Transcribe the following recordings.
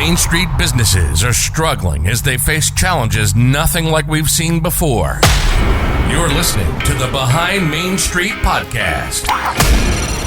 Main Street businesses are struggling as they face challenges nothing like we've seen before. You're listening to the Behind Main Street podcast.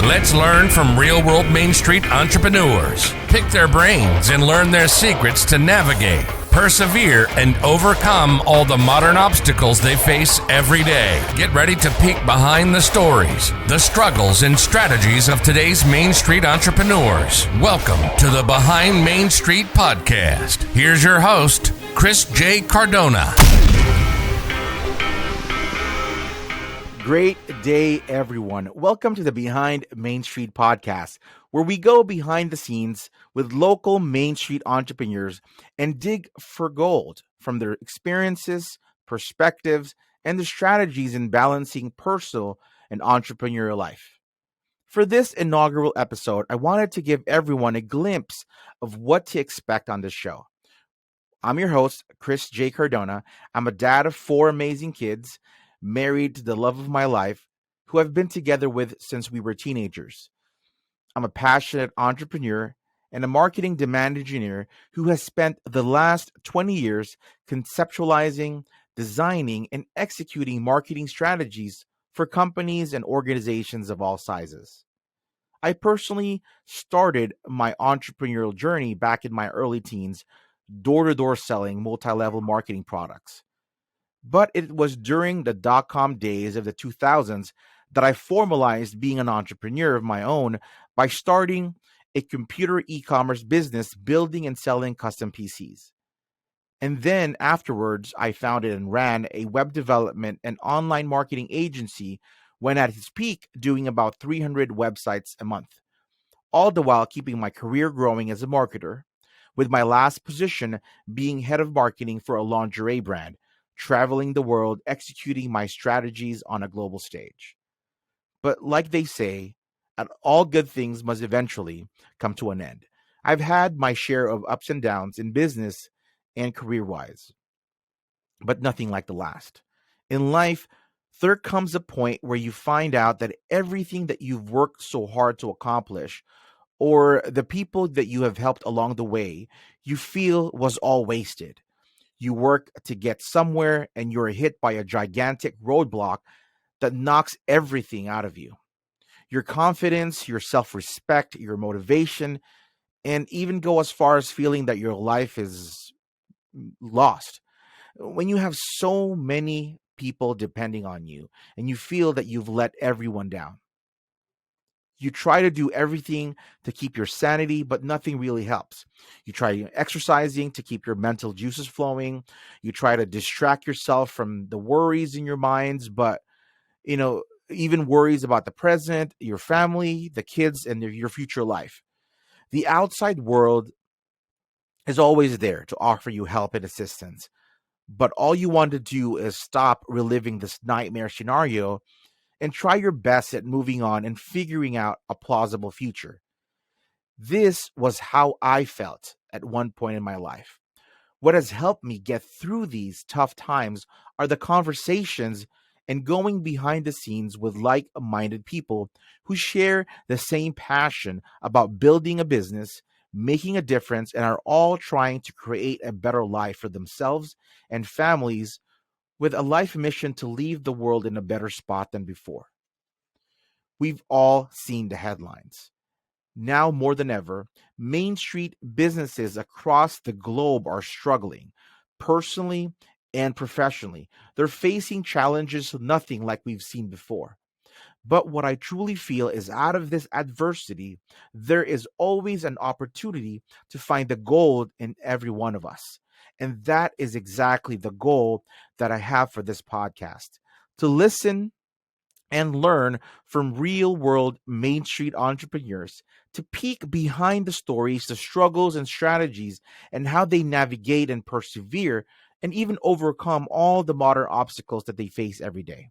Let's learn from real-world Main Street entrepreneurs, pick their brains, and learn their secrets to navigate, persevere, and overcome all the modern obstacles they face every day. Get ready to peek behind the stories, the struggles, and strategies of today's Main Street entrepreneurs. Welcome to the Behind Main Street podcast. Here's your host, Kris J. Cardona. Great day, everyone. Welcome to the Behind Main Street podcast, where we go behind the scenes with local Main Street entrepreneurs and dig for gold from their experiences, perspectives, and the strategies in balancing personal and entrepreneurial life. For this inaugural episode, I wanted to give everyone a glimpse of what to expect on this show. I'm your host, Kris J. Cardona. I'm a dad of 4 amazing kids, married to the love of my life, who I've been together with since we were teenagers. I'm a passionate entrepreneur and a marketing demand engineer who has spent the last 20 years conceptualizing, designing, and executing marketing strategies for companies and organizations of all sizes. I personally started my entrepreneurial journey back in my early teens, door-to-door selling multi-level marketing products. But it was during the dot-com days of the 2000s that I formalized being an entrepreneur of my own by starting a computer e-commerce business building and selling custom PCs. And then afterwards, I founded and ran a web development and online marketing agency when at its peak doing about 300 websites a month, all the while keeping my career growing as a marketer, with my last position being head of marketing for a lingerie brand, traveling the world, executing my strategies on a global stage. But like they say, all good things must eventually come to an end. I've had my share of ups and downs in business and career-wise, but nothing like the last. In life, there comes a point where you find out that everything that you've worked so hard to accomplish, or the people that you have helped along the way, you feel was all wasted. You work to get somewhere and you're hit by a gigantic roadblock that knocks everything out of you. Your confidence, your self-respect, your motivation, and even go as far as feeling that your life is lost. When you have so many people depending on you and you feel that you've let everyone down. You try to do everything to keep your sanity, but nothing really helps. You try exercising to keep your mental juices flowing. You try to distract yourself from the worries in your minds, but, even worries about the present, your family, the kids, and your future life. The outside world is always there to offer you help and assistance, but all you want to do is stop reliving this nightmare scenario and try your best at moving on and figuring out a plausible future. This was how I felt at one point in my life. What has helped me get through these tough times are the conversations and going behind the scenes with like-minded people who share the same passion about building a business, making a difference, and are all trying to create a better life for themselves and families, with a life mission to leave the world in a better spot than before. We've all seen the headlines. Now more than ever, Main Street businesses across the globe are struggling, personally and professionally. They're facing challenges nothing like we've seen before. But what I truly feel is out of this adversity, there is always an opportunity to find the gold in every one of us. And that is exactly the goal that I have for this podcast, to listen and learn from real-world Main Street entrepreneurs, to peek behind the stories, the struggles and strategies, and how they navigate and persevere and even overcome all the modern obstacles that they face every day.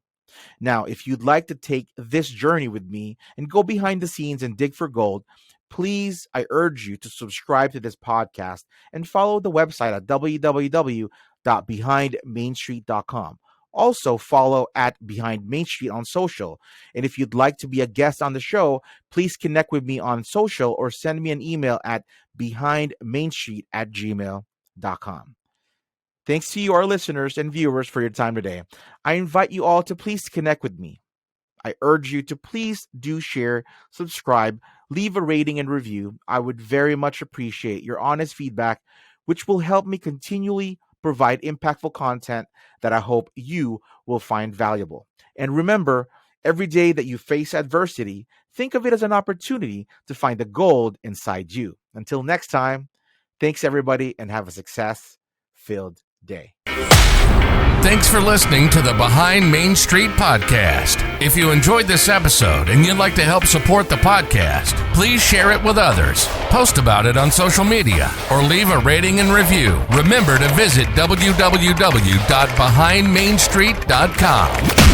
Now, if you'd like to take this journey with me and go behind the scenes and dig for gold, please, I urge you to subscribe to this podcast and follow the website at www.behindmainstreet.com. Also, follow at Behind Main Street on social. And if you'd like to be a guest on the show, please connect with me on social or send me an email at behindmainstreet@gmail.com. Thanks to you, our listeners and viewers, for your time today. I invite you all to please connect with me. I urge you to please do share, subscribe, leave a rating and review. I would very much appreciate your honest feedback, which will help me continually provide impactful content that I hope you will find valuable. And remember, every day that you face adversity, think of it as an opportunity to find the gold inside you. Until next time, thanks everybody and have a success-filled day. Thanks for listening to the Behind Main Street podcast. If you enjoyed this episode and you'd like to help support the podcast, please share it with others, post about it on social media, or leave a rating and review. Remember to visit www.behindmainstreet.com.